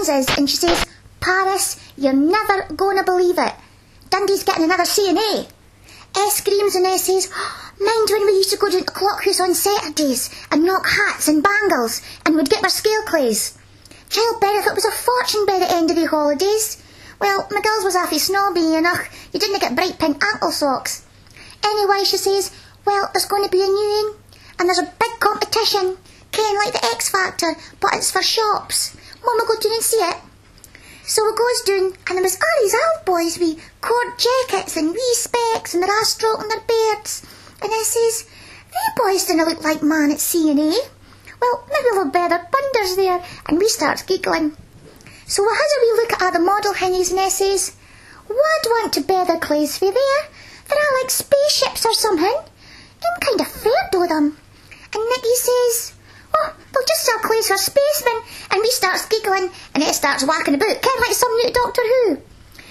pauses and she says, "Paris, you're never gonna believe it. Dundee's getting another C&A. S screams and S says, "Mind when we used to go to the clock house on Saturdays and knock hats and bangles and would get our scale clays? Child Bennett thought it was a fortune by the end of the holidays. Well, my girls was awfully snobby and you didn't get bright pink ankle socks. Anyway," she says, "well, there's going to be a new one and there's a big competition. Kind of like the X Factor, but it's for shops. Mum will go down and see it." So we goes down, and there was all these old boys with cord jackets and wee specs and their ass stroking their beards. And I says, "They boys didn't look like man at C&A. Well, maybe we'll better bunders there," and we starts giggling. So we has a wee look at all the model hinnies and I says, "Wa'd want to bear their clays for there? They're all like spaceships or something. I'm kind of afraid of them." And Nicky says, "Oh, they'll just sell clays for spacemen," and we starts giggling, and it starts whacking about, kind of like some new Doctor Who.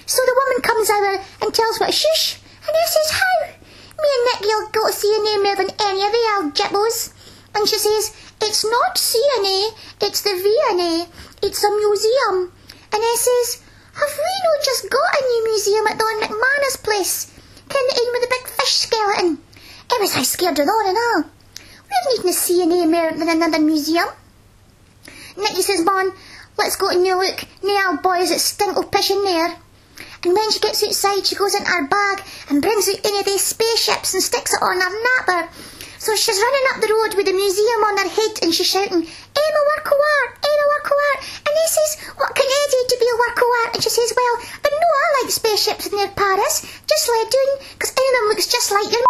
So the woman comes over and tells what a shush, and I says, "How? Me and Nicky'll go to C&A more than any of the old jibbos." And she says, "It's not C&A, it's the V&A. It's a museum." And I says, "Have we not just got a new museum at Don McManus place? Kind of in with a big fish skeleton?" I was scared of that and all. We're needing a C&A more than another museum. Nicky says, "Bon, let's go and have a look. Nae old boys that stink of pish in there." And when she gets outside, she goes into her bag and brings out any of these spaceships and sticks it on her napper. So she's running up the road with the museum on her head and she's shouting, "I'm a work of art, I'm a work of art." And he says, "What can I do to be a work of art?" And she says, "Well, but no, I like spaceships in their Paris. Just let down, because any of them looks just like your